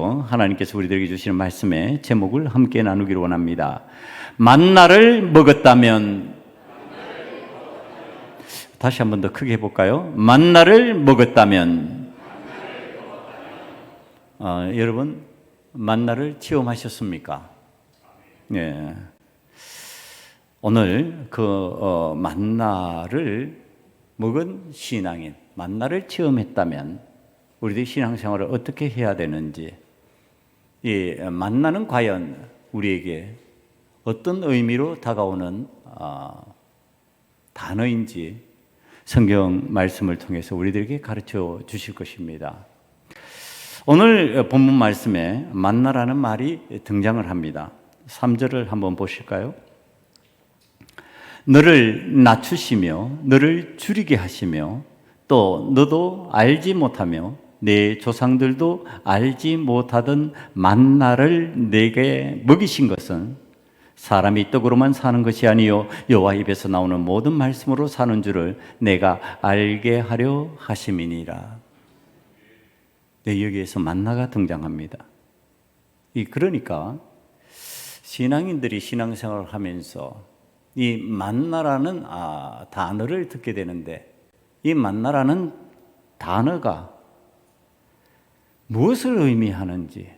하나님께서 우리들에게 주시는 말씀의 제목을 함께 나누기를 원합니다. 만나를 먹었다면, 다시 한 번 더 크게 해볼까요? 만나를 먹었다면. 여러분, 만나를 체험하셨습니까? 예. 오늘 그 만나를 먹은 신앙인, 만나를 체험했다면 우리들의 신앙생활을 어떻게 해야 되는지, 이 만나는 과연 우리에게 어떤 의미로 다가오는 단어인지 성경 말씀을 통해서 우리들에게 가르쳐 주실 것입니다. 오늘 본문 말씀에 만나라는 말이 등장을 합니다. 3절을 한번 보실까요? 너를 낮추시며 너를 줄이게 하시며 또 너도 알지 못하며 내 조상들도 알지 못하던 만나를 내게 먹이신 것은 사람이 떡으로만 사는 것이 아니요 여호와 입에서 나오는 모든 말씀으로 사는 줄을 내가 알게 하려 하심이니라. 여기에서 만나가 등장합니다. 그러니까 신앙인들이 신앙생활을 하면서 이 만나라는 단어를 듣게 되는데, 이 만나라는 단어가 무엇을 의미하는지,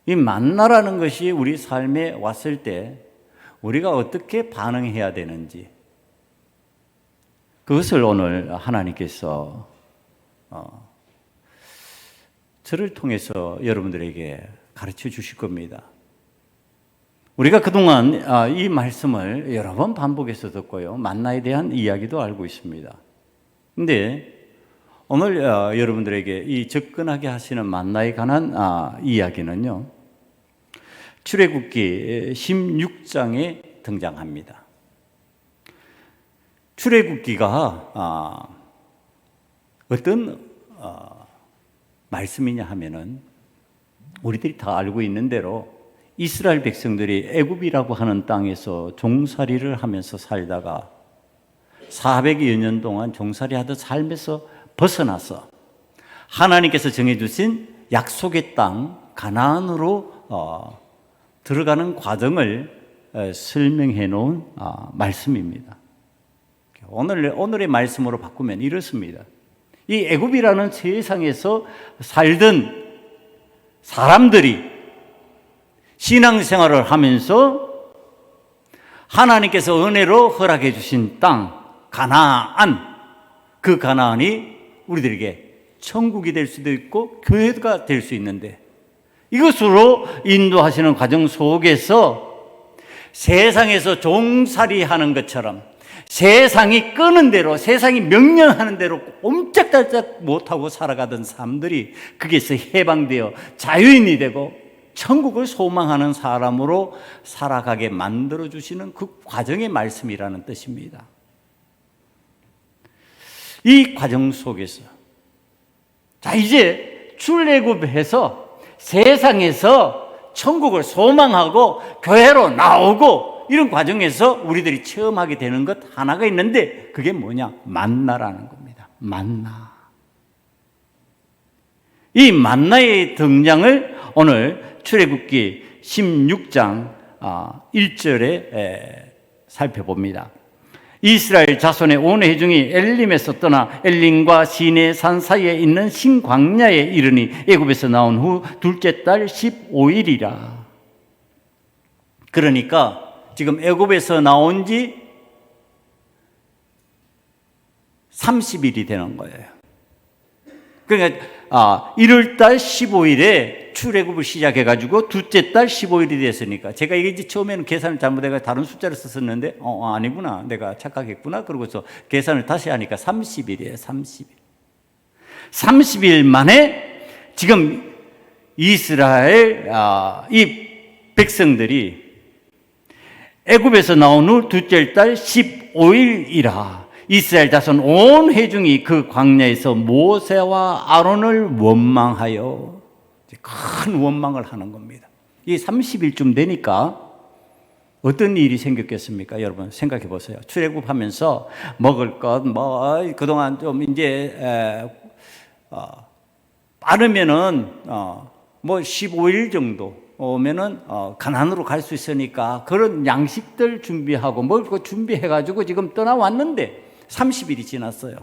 이 만나라는 것이 우리 삶에 왔을 때 우리가 어떻게 반응해야 되는지, 그것을 오늘 하나님께서 저를 통해서 여러분들에게 가르쳐 주실 겁니다. 우리가 그동안 이 말씀을 여러 번 반복해서 듣고요, 만나에 대한 이야기도 알고 있습니다. 그런데 오늘 여러분들에게 이 접근하게 하시는 만나에 관한 이야기는요, 출애굽기 16장에 등장합니다. 출애굽기가 어떤 말씀이냐 하면은, 우리들이 다 알고 있는 대로 이스라엘 백성들이 애굽이라고 하는 땅에서 종살이를 하면서 살다가 400여 년 동안 종살이하듯 삶에서 벗어나서 하나님께서 정해주신 약속의 땅 가나안으로 들어가는 과정을 설명해 놓은 말씀입니다. 오늘의 말씀으로 바꾸면 이렇습니다. 이 애굽이라는 세상에서 살던 사람들이 신앙생활을 하면서 하나님께서 은혜로 허락해 주신 땅 가나안, 그 가나안이 우리들에게 천국이 될 수도 있고 교회가 될 수 있는데, 이것으로 인도하시는 과정 속에서 세상에서 종살이하는 것처럼 세상이 끄는 대로, 세상이 명령하는 대로 옴짝달짝 못하고 살아가던 사람들이 거기에서 해방되어 자유인이 되고 천국을 소망하는 사람으로 살아가게 만들어주시는 그 과정의 말씀이라는 뜻입니다. 이 과정 속에서 이제 출애굽해서 세상에서 천국을 소망하고 교회로 나오고, 이런 과정에서 우리들이 체험하게 되는 것 하나가 있는데, 그게 뭐냐? 만나라는 겁니다. 만나. 이 만나의 등장을 오늘 출애굽기 16장 1절에 살펴봅니다. 이스라엘 자손의 온 회중이 엘림에서 떠나 엘림과 시내산 사이에 있는 신광야에 이르니 애굽에서 나온 후 둘째 달 15일이라. 그러니까 지금 애굽에서 나온 지 30일이 되는 거예요. 그러니까 1월 달 15일에 출애굽을 시작해가지고 둘째 달 15일이 됐으니까, 제가 이게 처음에는 계산을 잘못해서 다른 숫자를 썼었는데 아니구나, 내가 착각했구나, 그러고서 계산을 다시 하니까 30일이에요. 30일. 30일 만에 지금 이스라엘 이 백성들이 애굽에서 나온 후 둘째 달 15일이라 이스라엘 자손 온 회중이 그 광야에서 모세와 아론을 원망하여, 큰 원망을 하는 겁니다. 이 30일쯤 되니까 어떤 일이 생겼겠습니까? 여러분 생각해 보세요. 출애굽하면서 먹을 것, 그동안 좀 이제 빠르면은 뭐 15일 정도 오면은 가나안으로 갈 수 있으니까 그런 양식들 준비하고 먹을 거 준비해가지고 지금 떠나왔는데 30일이 지났어요.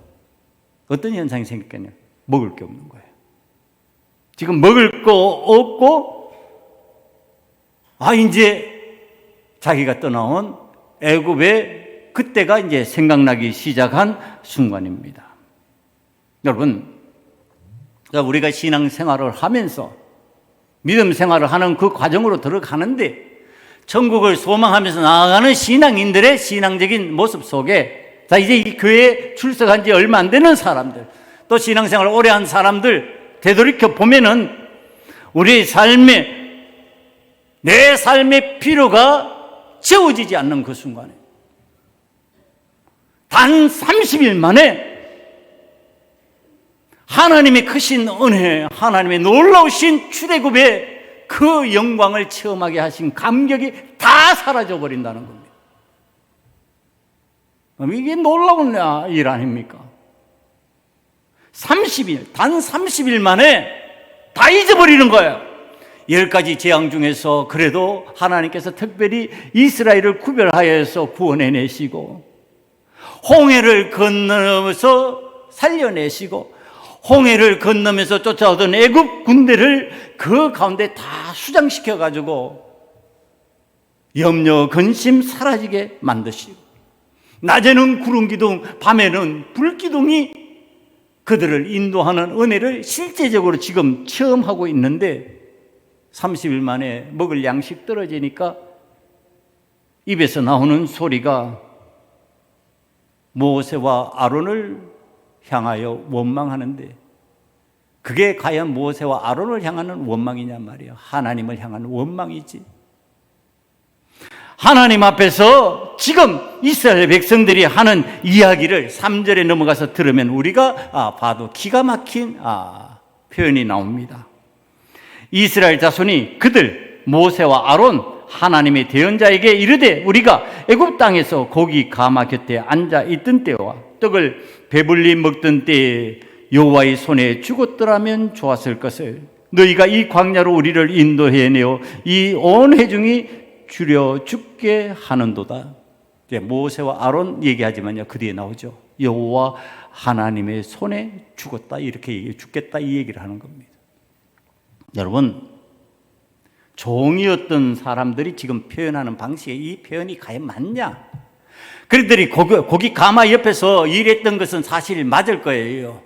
어떤 현상이 생겼겠냐? 먹을 게 없는 거예요. 지금 먹을 거 없고, 이제 자기가 떠나온 애굽의 그때가 이제 생각나기 시작한 순간입니다. 여러분, 우리가 신앙생활을 하면서 믿음 생활을 하는 그 과정으로 들어가는데 천국을 소망하면서 나아가는 신앙인들의 신앙적인 모습 속에 이제 이 교회에 출석한 지 얼마 안 되는 사람들, 또 신앙생활을 오래 한 사람들 되돌이켜 보면은 우리의 내 삶의 필요가 채워지지 않는 그 순간에 단 30일 만에 하나님의 크신 은혜, 하나님의 놀라우신 출애굽의 그 영광을 체험하게 하신 감격이 다 사라져 버린다는 겁니다. 이게 놀라운 일 아닙니까? 30일, 단 30일 만에 다 잊어버리는 거예요. 10가지 재앙 중에서 그래도 하나님께서 특별히 이스라엘을 구별하여서 구원해내시고, 홍해를 건너서 살려내시고, 홍해를 건너면서 쫓아오던 애굽 군대를 그 가운데 다 수장시켜가지고 염려, 근심 사라지게 만드시고, 낮에는 구름기둥, 밤에는 불기둥이 그들을 인도하는 은혜를 실제적으로 지금 체험하고 있는데 30일 만에 먹을 양식 떨어지니까 입에서 나오는 소리가 모세와 아론을 향하여 원망하는데, 그게 과연 모세와 아론을 향하는 원망이냐 말이에요. 하나님을 향하는 원망이지. 하나님 앞에서 지금 이스라엘 백성들이 하는 이야기를 3절에 넘어가서 들으면 우리가 봐도 기가 막힌 표현이 나옵니다. 이스라엘 자손이 그들 모세와 아론 하나님의 대언자에게 이르되, 우리가 애굽 땅에서 고기 가마 곁에 앉아 있던 때와 떡을 배불리 먹던 때에 여호와의 손에 죽었더라면 좋았을 것을, 너희가 이 광야로 우리를 인도해내어 이 온 회중이 줄여 죽게 하는도다. 모세와 아론 얘기하지만요, 그 뒤에 나오죠. 여호와 하나님의 손에 죽었다, 이렇게 죽겠다 이 얘기를 하는 겁니다. 여러분, 종이었던 사람들이 지금 표현하는 방식에 이 표현이 과연 맞냐? 그들이 고기 가마 옆에서 일했던 것은 사실 맞을 거예요.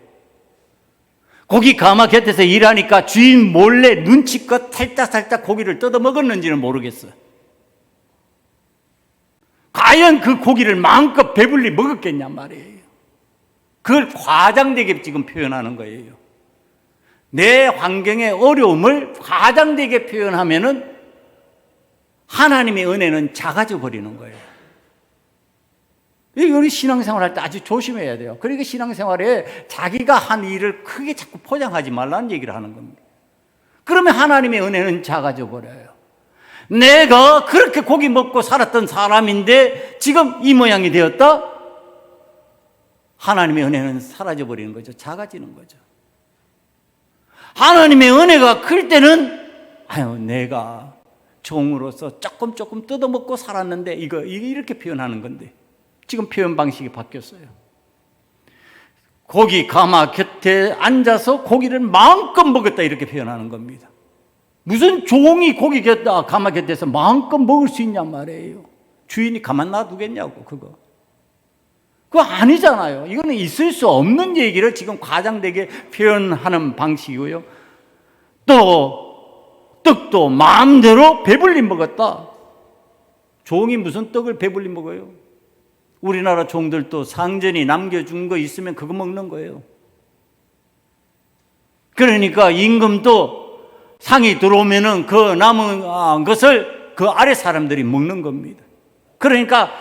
고기 가마 곁에서 일하니까 주인 몰래 눈치껏 살짝 고기를 뜯어 먹었는지는 모르겠어요. 과연 그 고기를 마음껏 배불리 먹었겠냔 말이에요. 그걸 과장되게 지금 표현하는 거예요. 내 환경의 어려움을 과장되게 표현하면은 하나님의 은혜는 작아져 버리는 거예요. 우리 신앙생활 할 때 아주 조심해야 돼요. 그러니까 신앙생활에 자기가 한 일을 크게 자꾸 포장하지 말라는 얘기를 하는 겁니다. 그러면 하나님의 은혜는 작아져 버려요. 내가 그렇게 고기 먹고 살았던 사람인데 지금 이 모양이 되었다? 하나님의 은혜는 사라져 버리는 거죠. 작아지는 거죠. 하나님의 은혜가 클 때는 내가 종으로서 조금 뜯어먹고 살았는데 이렇게 표현하는 건데 지금 표현 방식이 바뀌었어요. 고기 가마 곁에 앉아서 고기를 마음껏 먹었다 이렇게 표현하는 겁니다. 무슨 종이 고기 가마 곁에서 마음껏 먹을 수 있냔 말이에요. 주인이 가만 놔두겠냐고. 그거 아니잖아요. 이거는 있을 수 없는 얘기를 지금 과장되게 표현하는 방식이고요. 또 떡도 마음대로 배불리 먹었다. 종이 무슨 떡을 배불리 먹어요? 우리나라 종들도 상전이 남겨준 거 있으면 그거 먹는 거예요. 그러니까 임금도 상이 들어오면은 그 남은 것을 그 아래 사람들이 먹는 겁니다. 그러니까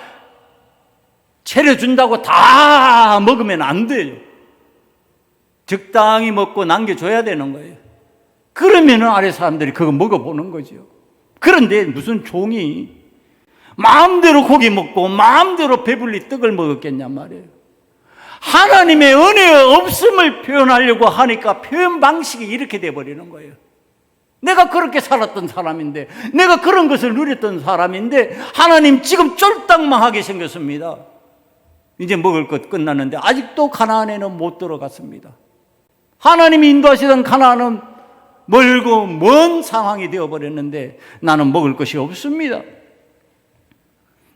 차려준다고 다 먹으면 안 돼요. 적당히 먹고 남겨줘야 되는 거예요. 그러면은 아래 사람들이 그거 먹어보는 거죠. 그런데 무슨 종이 마음대로 고기 먹고 마음대로 배불리 떡을 먹었겠냔 말이에요. 하나님의 은혜의 없음을 표현하려고 하니까 표현 방식이 이렇게 돼버리는 거예요. 내가 그렇게 살았던 사람인데, 내가 그런 것을 누렸던 사람인데 하나님 지금 쫄딱 망하게 생겼습니다. 이제 먹을 것 끝났는데 아직도 가나안에는 못 들어갔습니다. 하나님이 인도하시던 가나안은 멀고 먼 상황이 되어버렸는데 나는 먹을 것이 없습니다.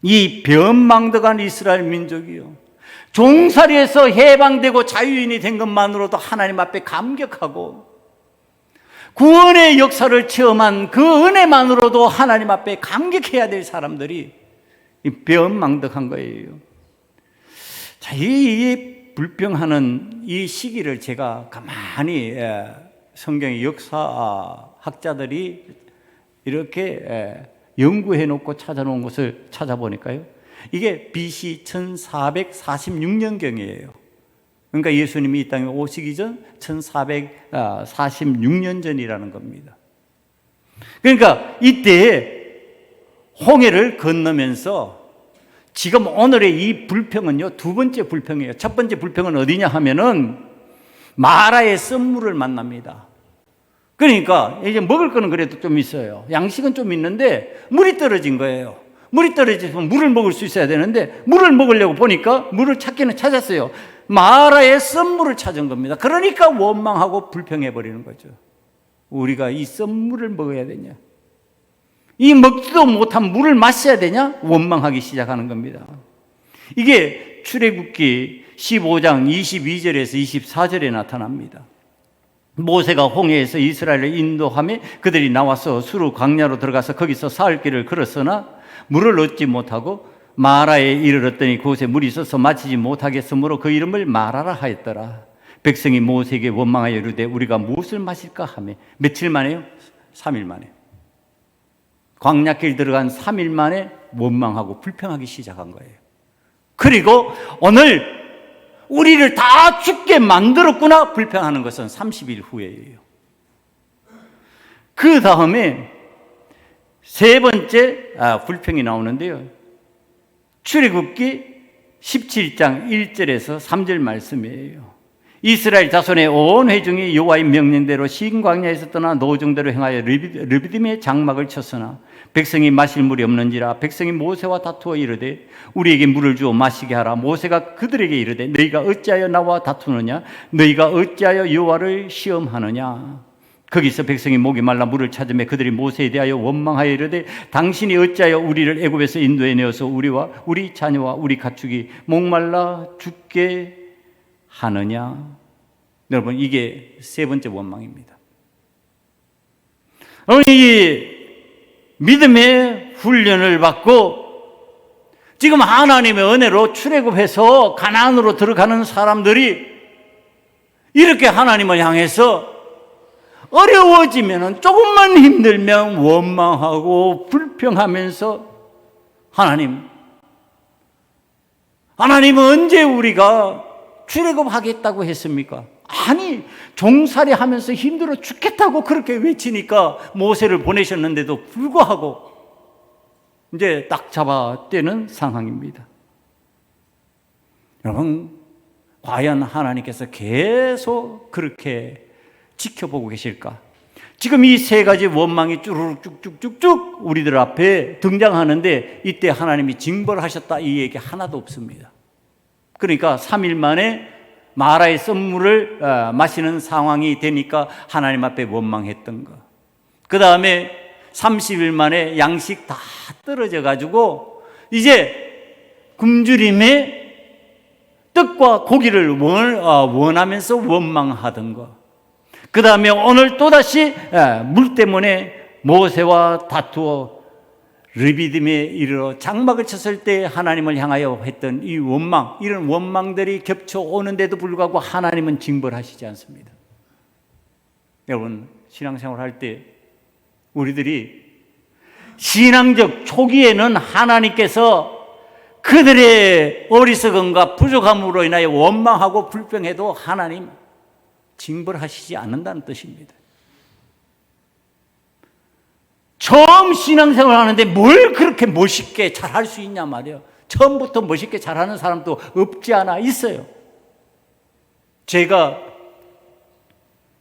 이 변망덕한 이스라엘 민족이요, 종살이에서 해방되고 자유인이 된 것만으로도 하나님 앞에 감격하고 구원의 역사를 체험한 그 은혜만으로도 하나님 앞에 감격해야 될 사람들이 변망덕한 거예요. 자, 이 불평하는 이 시기를 제가 가만히 성경의 역사학자들이 이렇게 연구해 놓고 찾아놓은 것을 찾아보니까요, 이게 BC 1446년경이에요. 그러니까 예수님이 이 땅에 오시기 전 1446년 전이라는 겁니다. 그러니까 이때 홍해를 건너면서 지금 오늘의 이 불평은요, 두 번째 불평이에요. 첫 번째 불평은 어디냐 하면은 마라의 썸물을 만납니다. 그러니까 이제 먹을 거는 그래도 좀 있어요. 양식은 좀 있는데 물이 떨어진 거예요. 물이 떨어지면 물을 먹을 수 있어야 되는데 물을 먹으려고 보니까 물을 찾기는 찾았어요. 마라의 썸물을 찾은 겁니다. 그러니까 원망하고 불평해버리는 거죠. 우리가 이 썸물을 먹어야 되냐, 이 먹지도 못한 물을 마셔야 되냐, 원망하기 시작하는 겁니다. 이게 출애굽기 15장 22절에서 24절에 나타납니다. 모세가 홍해에서 이스라엘을 인도하며 그들이 나와서 수르 광야로 들어가서 거기서 사흘 길을 걸었으나 물을 얻지 못하고 마라에 이르렀더니 그곳에 물이 있어서 마시지 못하겠으므로 그 이름을 마라라 하였더라. 백성이 모세에게 원망하여 이르되 우리가 무엇을 마실까 하며, 며칠 만에요? 3일 만에. 광야길 들어간 3일 만에 원망하고 불평하기 시작한 거예요. 그리고 오늘 우리를 다 죽게 만들었구나 불평하는 것은 30일 후에예요. 그 다음에 세 번째 불평이 나오는데요, 출애굽기 17장 1절에서 3절 말씀이에요. 이스라엘 자손의 온 회중이 여호와의 명령대로 신광야에서 떠나 노정대로 행하여 르비딤의 장막을 쳤으나 백성이 마실 물이 없는지라 백성이 모세와 다투어 이르되 우리에게 물을 주어 마시게 하라. 모세가 그들에게 이르되 너희가 어찌하여 나와 다투느냐, 너희가 어찌하여 여호와를 시험하느냐. 거기서 백성이 목이 말라 물을 찾으며 그들이 모세에 대하여 원망하여 이르되 당신이 어찌하여 우리를 애굽에서 인도해 내어서 우리와 우리 자녀와 우리 가축이 목말라 죽게 하느냐. 여러분, 이게 세 번째 원망입니다. 이 믿음의 훈련을 받고 지금 하나님의 은혜로 출애굽해서 가나안으로 들어가는 사람들이 이렇게 하나님을 향해서 어려워지면, 조금만 힘들면 원망하고 불평하면서 하나님은 언제 우리가 출애굽하겠다고 했습니까? 아니, 종살이 하면서 힘들어 죽겠다고 그렇게 외치니까 모세를 보내셨는데도 불구하고 이제 딱 잡아떼는 상황입니다. 여러분, 과연 하나님께서 계속 그렇게 지켜보고 계실까? 지금 이 세 가지 원망이 쭈르륵 쭉쭉쭉쭉 우리들 앞에 등장하는데 이때 하나님이 징벌하셨다 이 얘기 하나도 없습니다. 그러니까 3일 만에 마라의 썸물을 마시는 상황이 되니까 하나님 앞에 원망했던 거. 그 다음에 30일 만에 양식 다 떨어져 가지고 이제 굶주림에 떡과 고기를 원하면서 원망하던 거. 그 다음에 오늘 또다시 물 때문에 모세와 다투어 르비딤에 이르러 장막을 쳤을 때 하나님을 향하여 했던 이 원망, 이런 원망들이 겹쳐오는데도 불구하고 하나님은 징벌하시지 않습니다. 여러분, 신앙생활 할 때 우리들이 신앙적 초기에는 하나님께서 그들의 어리석음과 부족함으로 인하여 원망하고 불평해도 하나님 징벌하시지 않는다는 뜻입니다. 처음 신앙생활 하는데 뭘 그렇게 멋있게 잘할 수 있냐 말이에요. 처음부터 멋있게 잘하는 사람도 없지 않아 있어요. 제가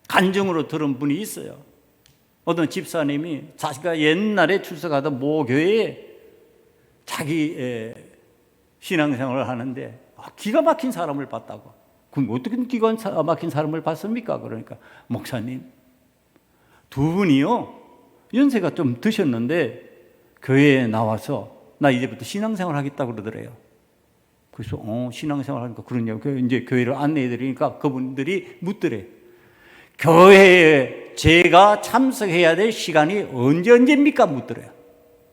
간증으로 들은 분이 있어요. 어떤 집사님이 자기가 옛날에 출석하던 모 교회에 자기 신앙생활을 하는데 기가 막힌 사람을 봤다고. 그럼 어떻게 기가 막힌 사람을 봤습니까? 그러니까 목사님, 두 분이요 연세가 좀 드셨는데 교회에 나와서 나 이제부터 신앙생활 하겠다고 그러더래요. 그래서 신앙생활 하니까 그러냐고 이제 교회를 안내해 드리니까 그분들이 묻더래요. 교회에 제가 참석해야 될 시간이 언제입니까? 묻더래요.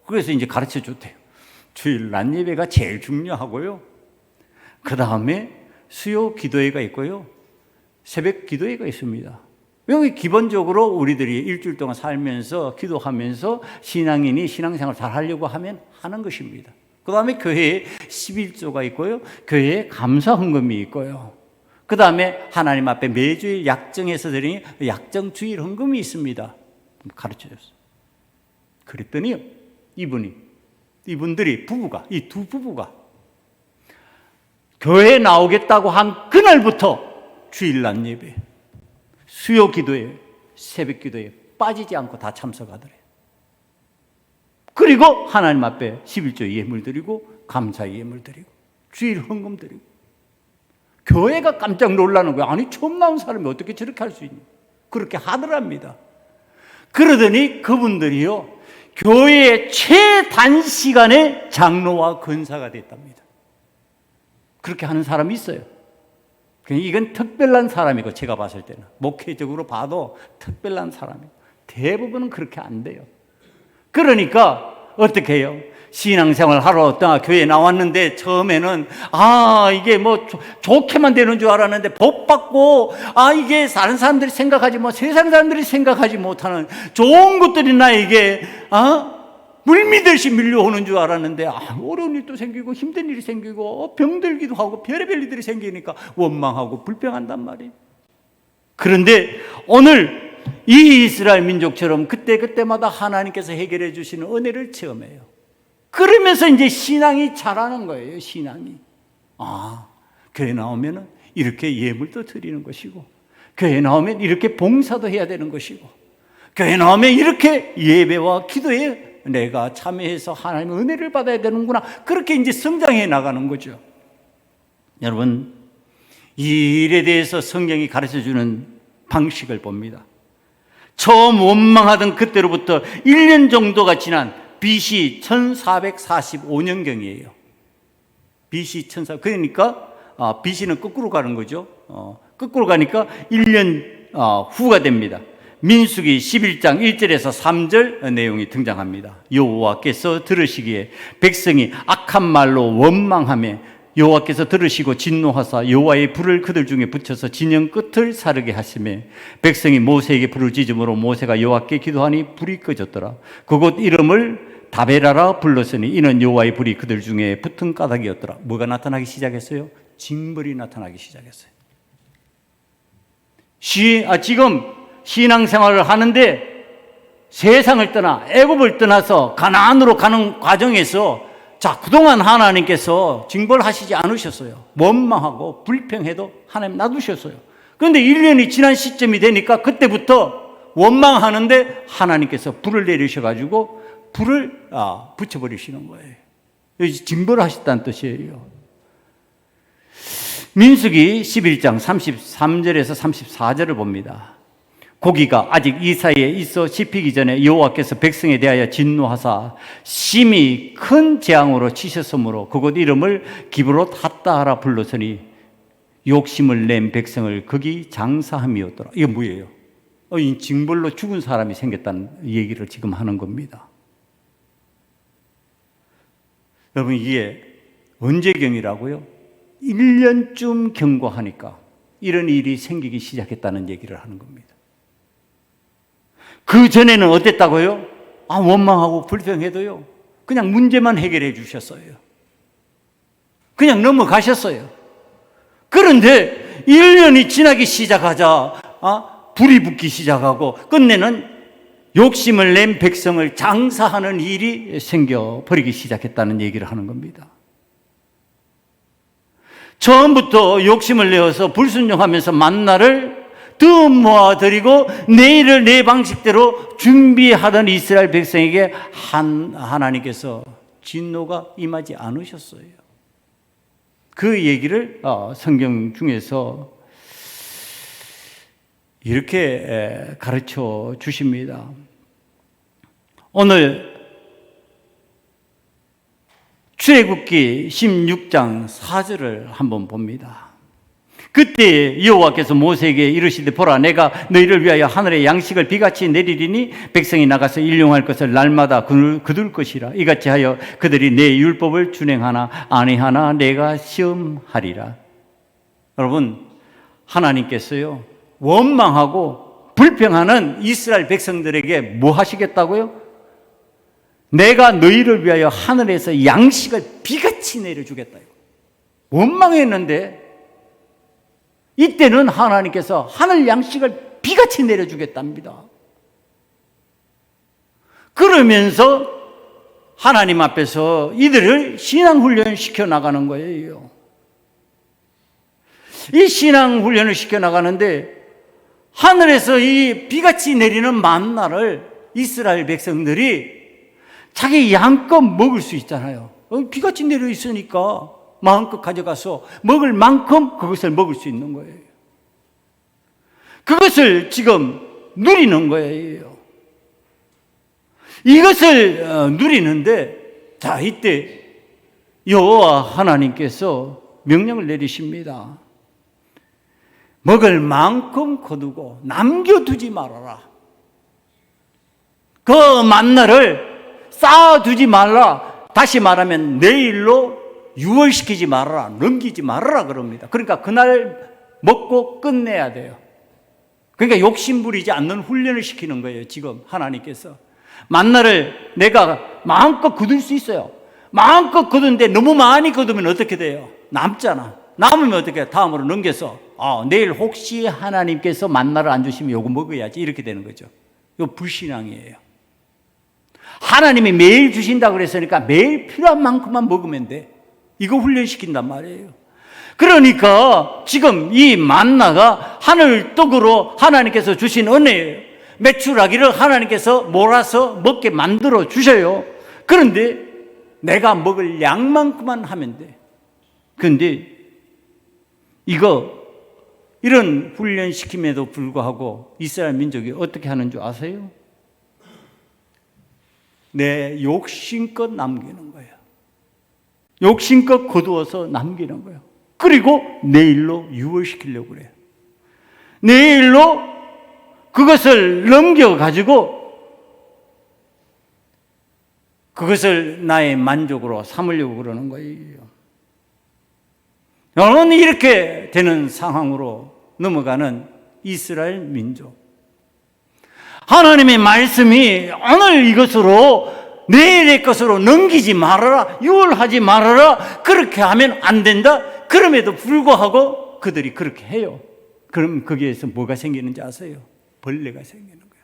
그래서 이제 가르쳐 줬대요. 주일 낮 예배가 제일 중요하고요. 그 다음에 수요 기도회가 있고요. 새벽 기도회가 있습니다. 여기 기본적으로 우리들이 일주일 동안 살면서 기도하면서 신앙인이 신앙생활 잘 하려고 하면 하는 것입니다. 그 다음에 교회에 11조가 있고요. 교회에 감사 헌금이 있고요. 그 다음에 하나님 앞에 매주일 약정해서 드리는 약정 주일 헌금이 있습니다. 가르쳐 줬어요. 그랬더니 이분들이 부부가, 이 두 부부가 교회에 나오겠다고 한 그날부터 주일 낮 예배, 수요 기도에, 새벽 기도에 빠지지 않고 다 참석하더래요. 그리고 하나님 앞에 11조 예물 드리고 감사 예물 드리고 주일 헌금 드리고. 교회가 깜짝 놀라는 거예요. 아니 처음 나온 사람이 어떻게 저렇게 할 수 있냐. 그렇게 하더랍니다. 그러더니 그분들이요 교회의 최단시간에 장로와 권사가 됐답니다. 그렇게 하는 사람이 있어요. 이건 특별한 사람이고, 제가 봤을 때는 목회적으로 봐도 특별한 사람이고, 대부분은 그렇게 안 돼요. 그러니까 어떻게 해요? 신앙생활 하러 교회에 나왔는데 처음에는 이게 뭐 좋게만 되는 줄 알았는데 복 받고 이게 다른 사람들이 생각하지 세상 사람들이 생각하지 못하는 좋은 것들이 나에게 물밀듯이 밀려오는 줄 알았는데 어려운 일도 생기고 힘든 일이 생기고 병들기도 하고 별의별 일들이 생기니까 원망하고 불평한단 말이에요. 그런데 오늘 이 이스라엘 민족처럼 그때마다 하나님께서 해결해 주시는 은혜를 체험해요. 그러면서 이제 신앙이 자라는 거예요. 신앙이. 교회 나오면 이렇게 예물도 드리는 것이고, 교회 나오면 이렇게 봉사도 해야 되는 것이고, 교회 나오면 이렇게 예배와 기도에 내가 참여해서 하나님의 은혜를 받아야 되는구나. 그렇게 이제 성장해 나가는 거죠. 여러분, 이 일에 대해서 성경이 가르쳐 주는 방식을 봅니다. 처음 원망하던 그때로부터 1년 정도가 지난 BC 1445년경이에요. BC 1400, 그러니까 BC는 거꾸로 가는 거죠. 거꾸로 가니까 1년 후가 됩니다. 민수기 11장 1절에서 3절 내용이 등장합니다. 여호와께서 들으시기에 백성이 악한 말로 원망하며 여호와께서 들으시고 진노하사 여호와의 불을 그들 중에 붙여서 진영 끝을 사르게 하시매 백성이 모세에게 불을 지짐으로 모세가 여호와께 기도하니 불이 꺼졌더라. 그곳 이름을 다베라라 불렀으니 이는 여호와의 불이 그들 중에 붙은 까닭이었더라. 뭐가 나타나기 시작했어요? 징벌이 나타나기 시작했어요. 지금 신앙생활을 하는데 세상을 떠나 애굽을 떠나서 가나안으로 가는 과정에서 그동안 하나님께서 징벌하시지 않으셨어요. 원망하고 불평해도 하나님 놔두셨어요. 그런데 1년이 지난 시점이 되니까 그때부터 원망하는데 하나님께서 불을 내리셔가지고 불을 붙여버리시는 거예요. 여기 징벌하셨다는 뜻이에요. 민수기 11장 33절에서 34절을 봅니다. 고기가 아직 이 사이에 있어 씹히기 전에 여호와께서 백성에 대하여 진노하사 심히 큰 재앙으로 치셨으므로 그곳 이름을 기브롯 핫다하라 불렀으니 욕심을 낸 백성을 거기 장사함이었더라. 이게 뭐예요? 이 징벌로 죽은 사람이 생겼다는 얘기를 지금 하는 겁니다. 여러분, 이게 언제경이라고요? 1년쯤 경과하니까 이런 일이 생기기 시작했다는 얘기를 하는 겁니다. 그 전에는 어땠다고요? 원망하고 불평해도요, 그냥 문제만 해결해 주셨어요. 그냥 넘어가셨어요. 그런데 1년이 지나기 시작하자 불이 붙기 시작하고 끝내는 욕심을 낸 백성을 장사하는 일이 생겨버리기 시작했다는 얘기를 하는 겁니다. 처음부터 욕심을 내어서 불순종하면서 만나를 더 모아드리고 내일을 내 방식대로 준비하던 이스라엘 백성에게 하나님께서 진노가 임하지 않으셨어요. 그 얘기를 성경 중에서 이렇게 가르쳐 주십니다. 오늘 출애굽기 16장 4절을 한번 봅니다. 그때 여호와께서 모세에게 이르시되 보라 내가 너희를 위하여 하늘에 양식을 비같이 내리리니 백성이 나가서 일용할 것을 날마다 거둘 것이라. 이같이 하여 그들이 내 율법을 준행하나 아니하나 내가 시험하리라. 여러분, 하나님께서요 원망하고 불평하는 이스라엘 백성들에게 뭐 하시겠다고요? 내가 너희를 위하여 하늘에서 양식을 비같이 내려주겠다. 원망했는데 이때는 하나님께서 하늘 양식을 비같이 내려주겠답니다. 그러면서 하나님 앞에서 이들을 신앙훈련을 시켜나가는 거예요. 이 신앙훈련을 시켜나가는데 하늘에서 이 비같이 내리는 만나를 이스라엘 백성들이 자기 양껏 먹을 수 있잖아요. 비같이 내려 있으니까 마음껏 가져가서 먹을 만큼 그것을 먹을 수 있는 거예요. 그것을 지금 누리는 거예요. 이것을 누리는데 자 이때 여호와 하나님께서 명령을 내리십니다. 먹을 만큼 거두고 남겨두지 말아라. 그 만나를 쌓아두지 말라. 다시 말하면 내일로 유월시키지 말아라. 넘기지 말아라 그럽니다. 그러니까 그날 먹고 끝내야 돼요. 그러니까 욕심부리지 않는 훈련을 시키는 거예요. 지금 하나님께서 만나를 내가 마음껏 거둘 수 있어요. 마음껏 거두는데 너무 많이 거두면 어떻게 돼요? 남잖아. 남으면 어떻게 해요? 다음으로 넘겨서 내일 혹시 하나님께서 만나를 안 주시면 요거 먹어야지 이렇게 되는 거죠. 이거 불신앙이에요. 하나님이 매일 주신다고 그랬으니까 매일 필요한 만큼만 먹으면 돼. 이거 훈련시킨단 말이에요. 그러니까 지금 이 만나가 하늘 떡으로 하나님께서 주신 은혜예요. 메추라기를 하나님께서 몰아서 먹게 만들어 주셔요. 그런데 내가 먹을 양만큼만 하면 돼. 그런데 이런 훈련시킴에도 불구하고 이스라엘 민족이 어떻게 하는 줄 아세요? 내 욕심껏 남기는 거예요. 욕심껏 거두어서 남기는 거예요. 그리고 내일로 유월시키려고 그래요. 내일로 그것을 넘겨가지고 그것을 나의 만족으로 삼으려고 그러는 거예요. 여러분, 이렇게 되는 상황으로 넘어가는 이스라엘 민족. 하나님의 말씀이 오늘 이것으로 내일의 것으로 넘기지 말아라, 유월하지 말아라, 그렇게 하면 안 된다. 그럼에도 불구하고 그들이 그렇게 해요. 그럼 거기에서 뭐가 생기는지 아세요? 벌레가 생기는 거야.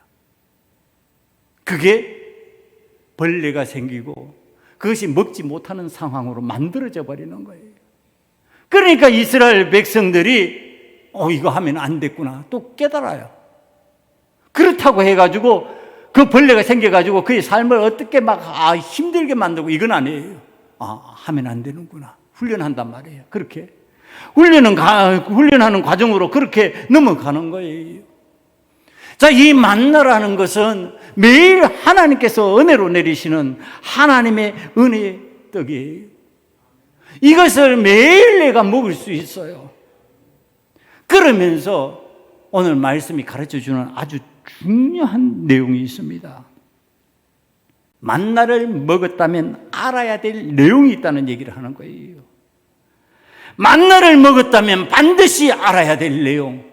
그게 벌레가 생기고 그것이 먹지 못하는 상황으로 만들어져 버리는 거예요. 그러니까 이스라엘 백성들이 이거 하면 안 됐구나 또 깨달아요. 그렇다고 해가지고 그 벌레가 생겨가지고 그의 삶을 어떻게 힘들게 만들고 이건 아니에요. 하면 안 되는구나. 훈련한단 말이에요. 그렇게 훈련하는 과정으로 그렇게 넘어가는 거예요. 자, 이 만나라는 것은 매일 하나님께서 은혜로 내리시는 하나님의 은혜의 떡이에요. 이것을 매일 내가 먹을 수 있어요. 그러면서 오늘 말씀이 가르쳐주는 아주 중요한 내용이 있습니다. 만나를 먹었다면 알아야 될 내용이 있다는 얘기를 하는 거예요. 만나를 먹었다면 반드시 알아야 될 내용.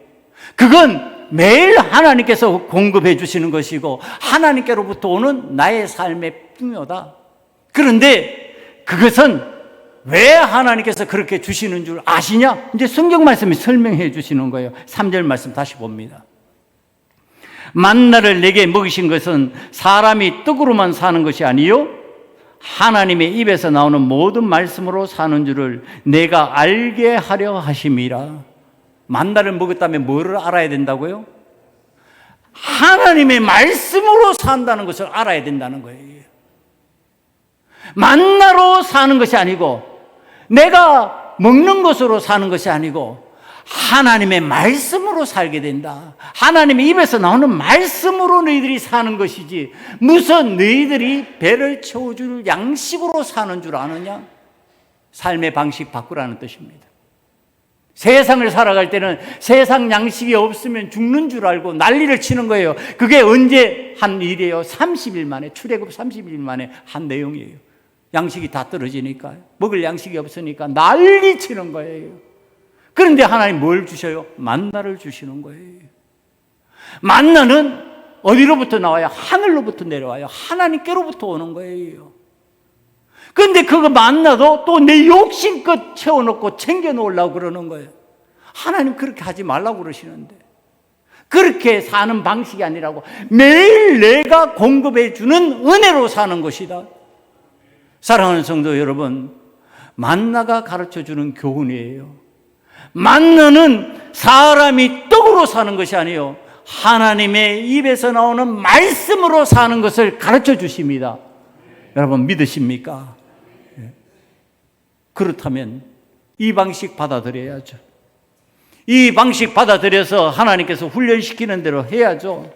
그건 매일 하나님께서 공급해 주시는 것이고 하나님께로부터 오는 나의 삶의 풍요다. 그런데 그것은 왜 하나님께서 그렇게 주시는 줄 아시냐? 이제 성경 말씀이 설명해 주시는 거예요. 3절 말씀 다시 봅니다. 만나를 내게 먹이신 것은 사람이 떡으로만 사는 것이 아니요 하나님의 입에서 나오는 모든 말씀으로 사는 줄을 내가 알게 하려 하심이라. 만나를 먹었다면 뭐를 알아야 된다고요? 하나님의 말씀으로 산다는 것을 알아야 된다는 거예요. 만나로 사는 것이 아니고 내가 먹는 것으로 사는 것이 아니고 하나님의 말씀으로 살게 된다. 하나님의 입에서 나오는 말씀으로 너희들이 사는 것이지 무슨 너희들이 배를 채워줄 양식으로 사는 줄 아느냐? 삶의 방식 바꾸라는 뜻입니다. 세상을 살아갈 때는 세상 양식이 없으면 죽는 줄 알고 난리를 치는 거예요. 그게 언제 한 일이에요? 30일 만에, 출애굽 30일 만에 한 내용이에요. 양식이 다 떨어지니까, 먹을 양식이 없으니까 난리 치는 거예요. 그런데 하나님 뭘 주셔요? 만나를 주시는 거예요. 만나는 어디로부터 나와요? 하늘로부터 내려와요. 하나님께로부터 오는 거예요. 그런데 그거 만나도 또 내 욕심껏 채워놓고 챙겨놓으려고 그러는 거예요. 하나님 그렇게 하지 말라고 그러시는데, 그렇게 사는 방식이 아니라고, 매일 내가 공급해 주는 은혜로 사는 것이다. 사랑하는 성도 여러분, 만나가 가르쳐 주는 교훈이에요. 만나는 사람이 떡으로 사는 것이 아니에요. 하나님의 입에서 나오는 말씀으로 사는 것을 가르쳐 주십니다. 여러분 믿으십니까? 그렇다면 이 방식 받아들여야죠. 이 방식 받아들여서 하나님께서 훈련시키는 대로 해야죠.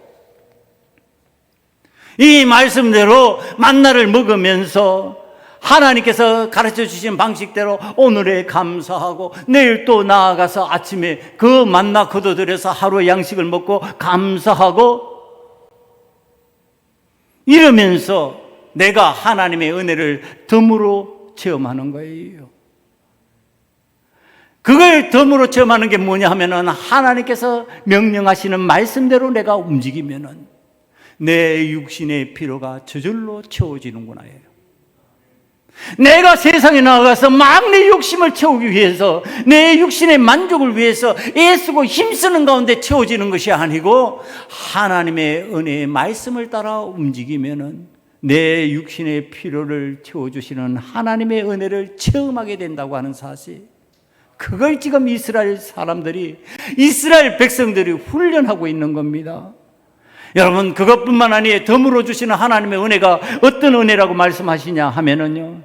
이 말씀대로 만나를 먹으면서 하나님께서 가르쳐 주신 방식대로 오늘에 감사하고 내일 또 나아가서 아침에 그 만나 거둬들여서 하루의 양식을 먹고 감사하고 이러면서 내가 하나님의 은혜를 덤으로 체험하는 거예요. 그걸 덤으로 체험하는 게 뭐냐 하면은 하나님께서 명령하시는 말씀대로 내가 움직이면은 내 육신의 피로가 저절로 채워지는구나 해요. 내가 세상에 나가서 막 내 욕심을 채우기 위해서 내 육신의 만족을 위해서 애쓰고 힘쓰는 가운데 채워지는 것이 아니고 하나님의 은혜의 말씀을 따라 움직이면은 내 육신의 피로를 채워주시는 하나님의 은혜를 체험하게 된다고 하는 사실, 그걸 지금 이스라엘 사람들이, 이스라엘 백성들이 훈련하고 있는 겁니다. 여러분 그것뿐만 아니에요. 덤으로 주시는 하나님의 은혜가 어떤 은혜라고 말씀하시냐 하면은요,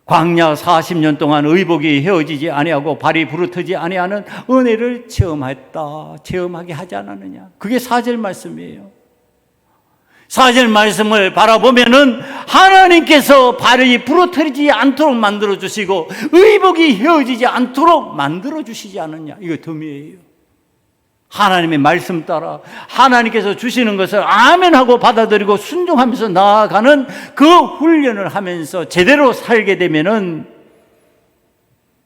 광야 40년 동안 의복이 헤어지지 아니하고 발이 부르트지 아니하는 은혜를 체험하게 하지 않았느냐. 그게 4절 말씀이에요. 4절 말씀을 바라보면은 하나님께서 발이 부러뜨리지 않도록 만들어 주시고 의복이 헤어지지 않도록 만들어 주시지 않느냐. 이거 덤이에요. 하나님의 말씀 따라 하나님께서 주시는 것을 아멘하고 받아들이고 순종하면서 나아가는 그 훈련을 하면서 제대로 살게 되면은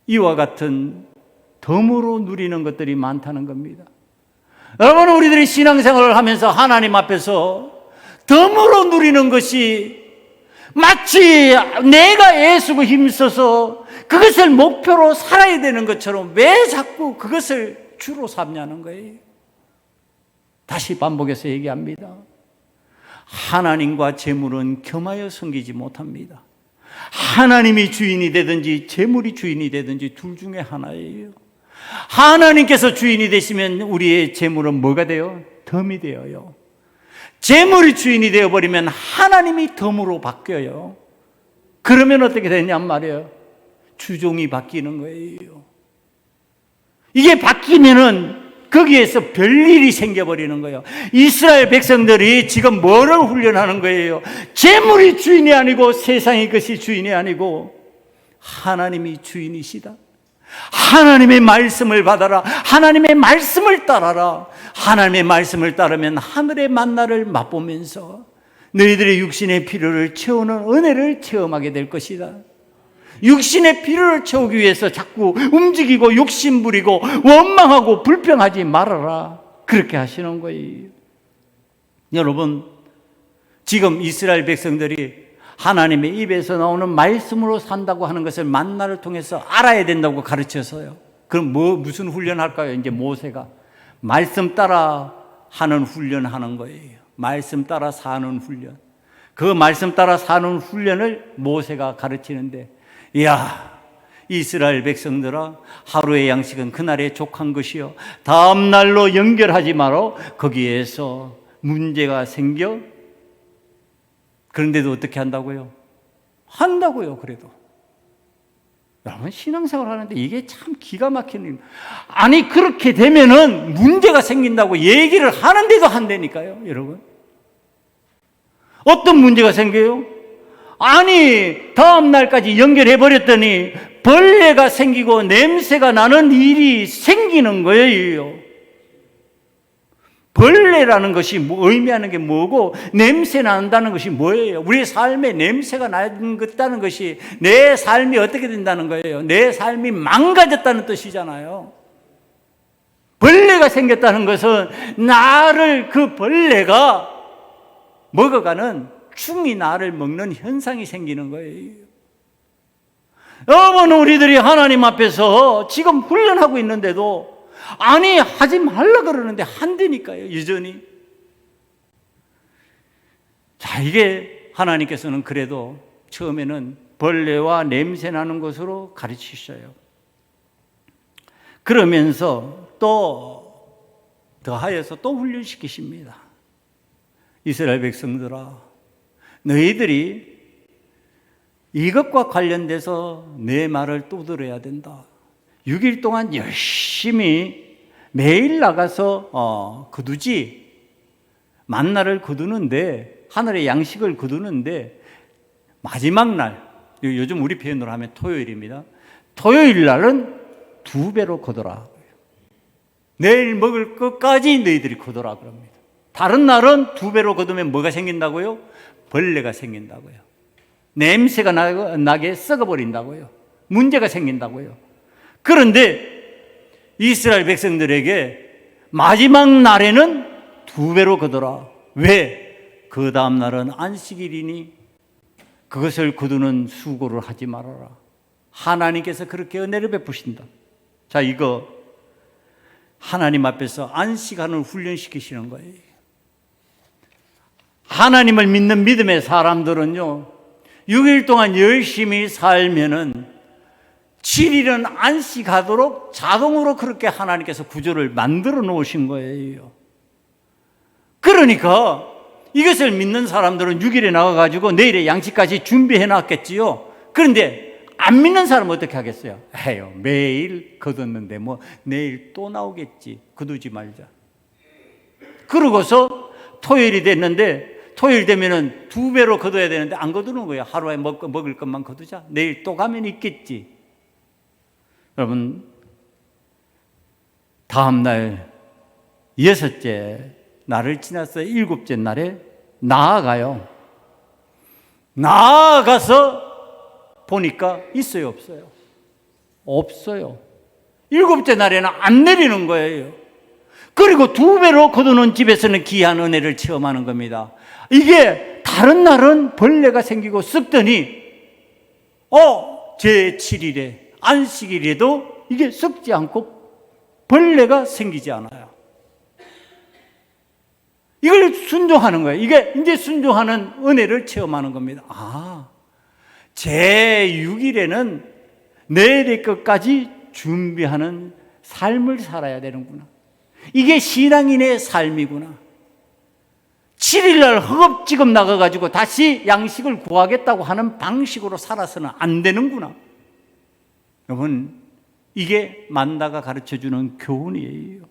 이와 같은 덤으로 누리는 것들이 많다는 겁니다. 여러분 우리들이 신앙생활을 하면서 하나님 앞에서 덤으로 누리는 것이 마치 내가 애쓰고 힘써서 그것을 목표로 살아야 되는 것처럼 왜 자꾸 그것을 주로 삼냐는 거예요. 다시 반복해서 얘기합니다. 하나님과 재물은 겸하여 섬기지 못합니다. 하나님이 주인이 되든지 재물이 주인이 되든지 둘 중에 하나예요. 하나님께서 주인이 되시면 우리의 재물은 뭐가 돼요? 덤이 되어요. 재물이 주인이 되어버리면 하나님이 덤으로 바뀌어요. 그러면 어떻게 되냔 말이에요. 주종이 바뀌는 거예요. 이게 바뀌면은 거기에서 별일이 생겨버리는 거예요. 이스라엘 백성들이 지금 뭐를 훈련하는 거예요? 재물이 주인이 아니고 세상의 것이 주인이 아니고 하나님이 주인이시다. 하나님의 말씀을 받아라. 하나님의 말씀을 따라라. 하나님의 말씀을 따르면 하늘의 만나를 맛보면서 너희들의 육신의 필요를 채우는 은혜를 체험하게 될 것이다. 육신의 필요를 채우기 위해서 자꾸 움직이고 욕심부리고 원망하고 불평하지 말아라. 그렇게 하시는 거예요. 여러분 지금 이스라엘 백성들이 하나님의 입에서 나오는 말씀으로 산다고 하는 것을 만나를 통해서 알아야 된다고 가르쳐서요. 그럼 무슨 훈련할까요? 이제 모세가 말씀 따라 하는 훈련하는 거예요. 말씀 따라 사는 훈련. 그 말씀 따라 사는 훈련을 모세가 가르치는데, 이야, 이스라엘 백성들아, 하루의 양식은 그날에 족한 것이요 다음 날로 연결하지 마라. 거기에서 문제가 생겨. 그런데도 어떻게 한다고요? 한다고요. 그래도 여러분, 신앙생활 하는데 이게 참 기가 막히는 일. 아니, 그렇게 되면은 문제가 생긴다고 얘기를 하는데도 한다니까요. 여러분, 어떤 문제가 생겨요? 아니, 다음 날까지 연결해 버렸더니 벌레가 생기고 냄새가 나는 일이 생기는 거예요. 벌레라는 것이 의미하는 게 뭐고, 냄새 난다는 것이 뭐예요? 우리 삶에 냄새가 난다는 것이 내 삶이 어떻게 된다는 거예요? 내 삶이 망가졌다는 뜻이잖아요. 벌레가 생겼다는 것은 나를, 그 벌레가 먹어가는, 충이 나를 먹는 현상이 생기는 거예요. 여러분, 우리들이 하나님 앞에서 지금 훈련하고 있는데도 아니, 하지 말라 그러는데 한다니까요, 여전히. 자, 이게 하나님께서는 그래도 처음에는 벌레와 냄새 나는 것으로 가르치셔요. 그러면서 또 더하여서 또 훈련시키십니다. 이스라엘 백성들아, 너희들이 이것과 관련돼서 내 말을 또 들어야 된다. 6일 동안 열심히 매일 나가서 거두지, 만나를 거두는데, 하늘의 양식을 거두는데, 마지막 날, 요즘 우리 표현으로 하면 토요일입니다. 토요일 날은 2배로 거둬라. 내일 먹을 것까지 너희들이 거둬라 그럽니다. 다른 날은 2배로 거두면 뭐가 생긴다고요? 벌레가 생긴다고요. 냄새가 나게 썩어버린다고요. 문제가 생긴다고요. 그런데 이스라엘 백성들에게 마지막 날에는 2배로 거둬라. 왜? 그 다음 날은 안식일이니 그것을 거두는 수고를 하지 말아라. 하나님께서 그렇게 은혜를 베푸신다. 자, 이거 하나님 앞에서 안식하는 훈련시키시는 거예요. 하나님을 믿는 믿음의 사람들은요, 6일 동안 열심히 살면은 7일은 안식하도록 자동으로 그렇게 하나님께서 구조를 만들어 놓으신 거예요. 그러니까 이것을 믿는 사람들은 6일에 나가가지고 내일의 양식까지 준비해 놨겠지요. 그런데 안 믿는 사람은 어떻게 하겠어요? 에휴, 매일 거뒀는데 뭐 내일 또 나오겠지. 거두지 말자. 그러고서 토요일이 됐는데, 토요일 되면은 2배로 거둬야 되는데 안 거두는 거예요. 하루에 먹을 것만 거두자. 내일 또 가면 있겠지. 여러분, 다음 날 6째 날을 지나서 7째 날에 나아가요. 나아가서 보니까 있어요, 없어요? 없어요. 7째 날에는 안 내리는 거예요. 그리고 2배로 거두는 집에서는 귀한 은혜를 체험하는 겁니다. 이게 다른 날은 벌레가 생기고 썩더니 제7일에 안식일에도 이게 썩지 않고 벌레가 생기지 않아요. 이걸 순종하는 거예요. 이게 이제 순종하는 은혜를 체험하는 겁니다. 제6일에는 내일 것까지 준비하는 삶을 살아야 되는구나. 이게 신앙인의 삶이구나. 7일날 허겁지겁 나가가지고 다시 양식을 구하겠다고 하는 방식으로 살아서는 안 되는구나. 여러분, 이게 만나가 가르쳐주는 교훈이에요.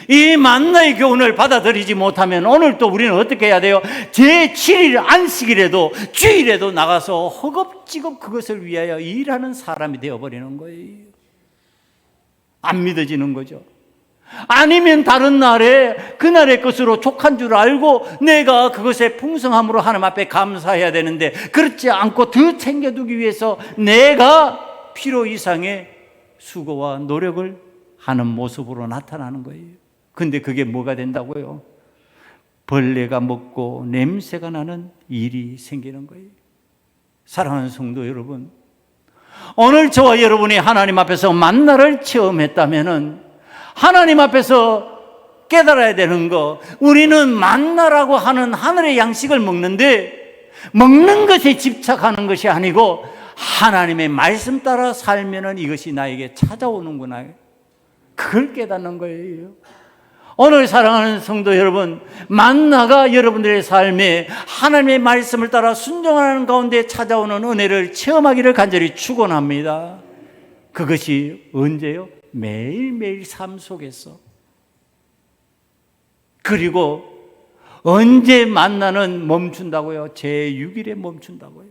이 만나의 교훈을 받아들이지 못하면 오늘 또 우리는 어떻게 해야 돼요? 제7일 안식일에도 주일에도 나가서 허겁지겁 그것을 위하여 일하는 사람이 되어버리는 거예요. 안 믿어지는 거죠. 아니면 다른 날에 그날의 것으로 족한 줄 알고 내가 그것의 풍성함으로 하나님 앞에 감사해야 되는데, 그렇지 않고 더 챙겨두기 위해서 내가 필요 이상의 수고와 노력을 하는 모습으로 나타나는 거예요. 근데 그게 뭐가 된다고요? 벌레가 먹고 냄새가 나는 일이 생기는 거예요. 사랑하는 성도 여러분, 오늘 저와 여러분이 하나님 앞에서 만나를 체험했다면은 하나님 앞에서 깨달아야 되는 거, 우리는 만나라고 하는 하늘의 양식을 먹는데 먹는 것에 집착하는 것이 아니고 하나님의 말씀 따라 살면은 이것이 나에게 찾아오는구나. 그걸 깨닫는 거예요. 오늘 사랑하는 성도 여러분, 만나가 여러분들의 삶에 하나님의 말씀을 따라 순종하는 가운데 찾아오는 은혜를 체험하기를 간절히 축원합니다. 그것이 언제요? 매일매일 삶 속에서. 그리고 언제 만나는 멈춘다고요? 제6일에 멈춘다고요.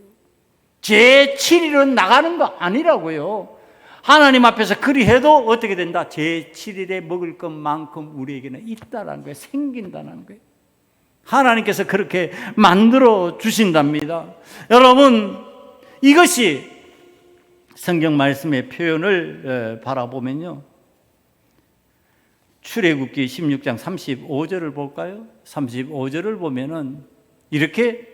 제7일은 나가는 거 아니라고요. 하나님 앞에서 그리해도 어떻게 된다? 제7일에 먹을 것만큼 우리에게는 있다라는 거예요. 생긴다는 거예요. 하나님께서 그렇게 만들어 주신답니다. 여러분, 이것이 성경 말씀의 표현을 바라보면요, 출애굽기 16장 35절을 볼까요? 35절을 보면은 이렇게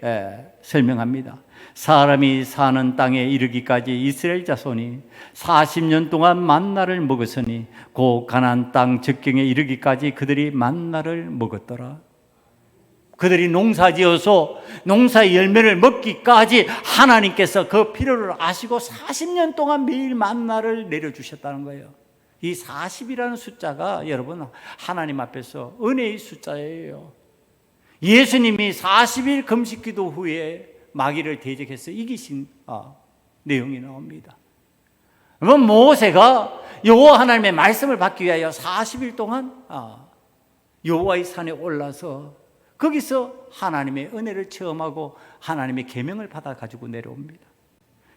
설명합니다. 사람이 사는 땅에 이르기까지 이스라엘 자손이 40년 동안 만나를 먹었으니 곧 가나안 땅 적경에 이르기까지 그들이 만나를 먹었더라. 그들이 농사지어서 농사의 열매를 먹기까지 하나님께서 그 필요를 아시고 40년 동안 매일 만나를 내려주셨다는 거예요. 이 40이라는 숫자가 여러분 하나님 앞에서 은혜의 숫자예요. 예수님이 40일 금식기도 후에 마귀를 대적해서 이기신 내용이 나옵니다. 그럼 모세가 여호와 하나님의 말씀을 받기 위하여 40일 동안 여호와의 산에 올라서 거기서 하나님의 은혜를 체험하고 하나님의 계명을 받아 가지고 내려옵니다.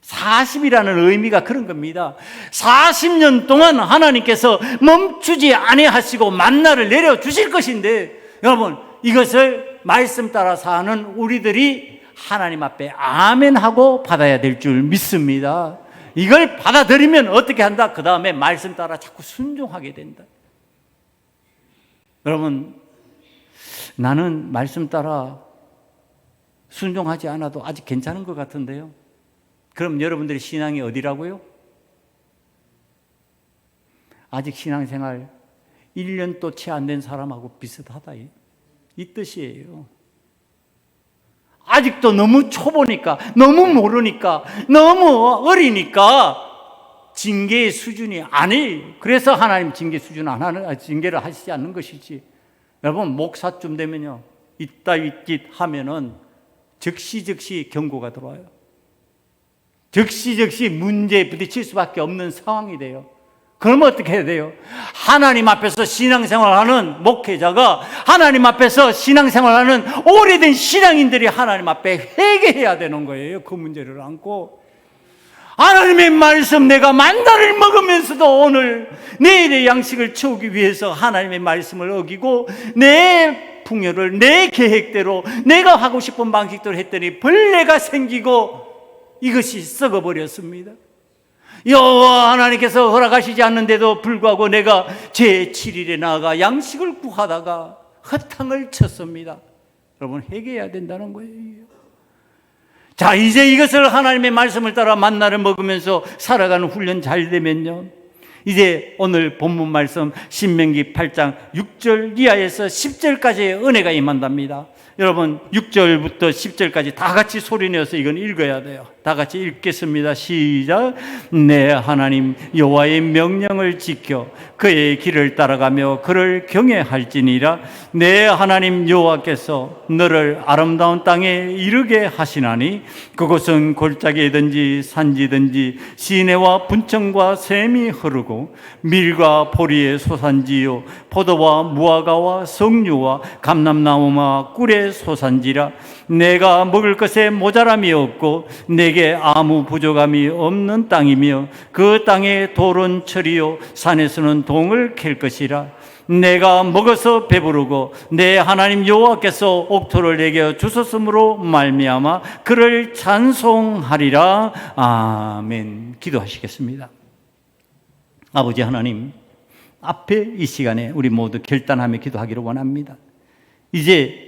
40이라는 의미가 그런 겁니다. 40년 동안 하나님께서 멈추지 아니하시고 만나를 내려주실 것인데, 여러분, 이것을 말씀 따라 사는 우리들이 하나님 앞에 아멘하고 받아야 될 줄 믿습니다. 이걸 받아들이면 어떻게 한다? 그 다음에 말씀 따라 자꾸 순종하게 된다. 여러분, 나는 말씀 따라 순종하지 않아도 아직 괜찮은 것 같은데요. 그럼 여러분들의 신앙이 어디라고요? 아직 신앙생활 1년도 채 안 된 사람하고 비슷하다, 이 뜻이에요. 아직도 너무 초보니까, 너무 모르니까, 너무 어리니까 징계의 수준이 아니에요. 그래서 하나님 징계 수준 안 하는, 징계를 하시지 않는 것이지. 여러분, 목사쯤 되면요, 이따위 짓 하면은 즉시 경고가 들어와요. 즉시 문제에 부딪힐 수밖에 없는 상황이 돼요. 그러면 어떻게 해야 돼요? 하나님 앞에서 신앙생활하는 목회자가, 하나님 앞에서 신앙생활하는 오래된 신앙인들이 하나님 앞에 회개해야 되는 거예요. 그 문제를 안고 하나님의 말씀, 내가 만나를 먹으면서도 오늘 내일의 양식을 채우기 위해서 하나님의 말씀을 어기고 내 풍요를 내 계획대로 내가 하고 싶은 방식대로 했더니 벌레가 생기고 이것이 썩어버렸습니다. 여호와 하나님께서 허락하시지 않는데도 불구하고 내가 제7일에 나아가 양식을 구하다가 허탕을 쳤습니다. 여러분, 회개해야 된다는 거예요. 자, 이제 이것을 하나님의 말씀을 따라 만나를 먹으면서 살아가는 훈련 잘 되면요, 이제 오늘 본문 말씀 신명기 8장 6절 이하에서 10절까지의 은혜가 임한답니다. 여러분, 6절부터 10절까지 다 같이 소리내어서 이건 읽어야 돼요. 다 같이 읽겠습니다. 시작. 내 하나님 여호와의 명령을 지켜 그의 길을 따라가며 그를 경외할지니라. 내 하나님 여호와께서 너를 아름다운 땅에 이르게 하시나니 그곳은 골짜기든지 산지든지 시내와 분청과 샘이 흐르고 밀과 보리의 소산지요 포도와 무화과와 석류와 감람나무와 꿀의 소산지라. 내가 먹을 것에 모자람이 없고 내게 아무 부족함이 없는 땅이며 그 땅에 돌은 철이요 산에서는 동을 캘 것이라. 내가 먹어서 배부르고 내 하나님 여호와께서 옥토를 내게 주셨으므로 말미암아 그를 찬송하리라. 아멘. 기도하시겠습니다. 아버지 하나님, 앞에 이 시간에 우리 모두 결단하며 기도하기를 원합니다. 이제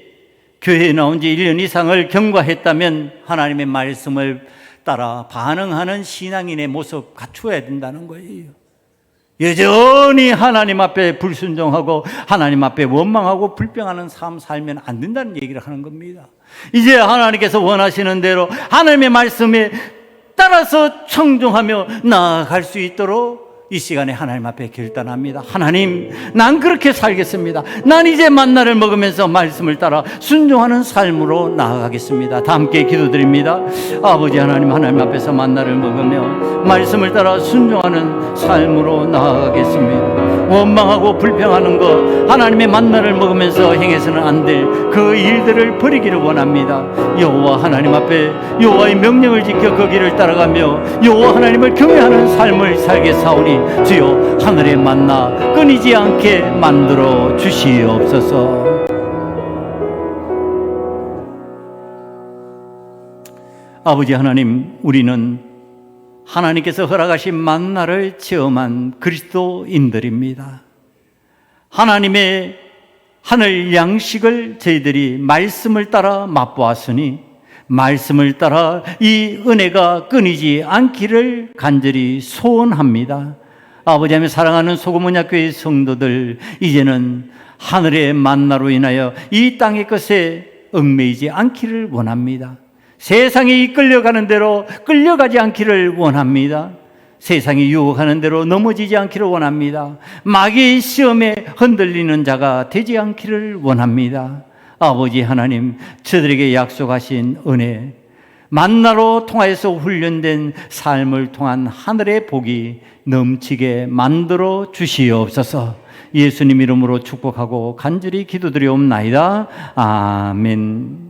교회에 나온 지 1년 이상을 경과했다면 하나님의 말씀을 따라 반응하는 신앙인의 모습 갖추어야 된다는 거예요. 여전히 하나님 앞에 불순종하고 하나님 앞에 원망하고 불평하는 삶 살면 안 된다는 얘기를 하는 겁니다. 이제 하나님께서 원하시는 대로 하나님의 말씀에 따라서 청종하며 나아갈 수 있도록 이 시간에 하나님 앞에 결단합니다. 하나님, 난 그렇게 살겠습니다. 난 이제 만나를 먹으면서 말씀을 따라 순종하는 삶으로 나아가겠습니다. 다 함께 기도드립니다. 아버지 하나님, 하나님 앞에서 만나를 먹으며 말씀을 따라 순종하는 삶으로 나아가겠습니다. 원망하고 불평하는 것, 하나님의 만나를 먹으면서 행해서는 안 될 그 일들을 버리기를 원합니다. 여호와 하나님 앞에 여호와의 명령을 지켜 그 길을 따라가며 여호와 하나님을 경외하는 삶을 살겠사오니 주여, 하늘의 만나 끊이지 않게 만들어 주시옵소서. 아버지 하나님, 우리는 하나님께서 허락하신 만나를 체험한 그리스도인들입니다. 하나님의 하늘 양식을 저희들이 말씀을 따라 맛보았으니 말씀을 따라 이 은혜가 끊이지 않기를 간절히 소원합니다. 아버지 하나님, 사랑하는 소금언약교회 성도들, 이제는 하늘의 만나로 인하여 이 땅의 것에 얽매이지 않기를 원합니다. 세상에 이끌려가는 대로 끌려가지 않기를 원합니다. 세상이 유혹하는 대로 넘어지지 않기를 원합니다. 마귀의 시험에 흔들리는 자가 되지 않기를 원합니다. 아버지 하나님, 저들에게 약속하신 은혜, 만나로 통하여서 훈련된 삶을 통한 하늘의 복이 넘치게 만들어 주시옵소서. 예수님 이름으로 축복하고 간절히 기도드리옵나이다. 아멘.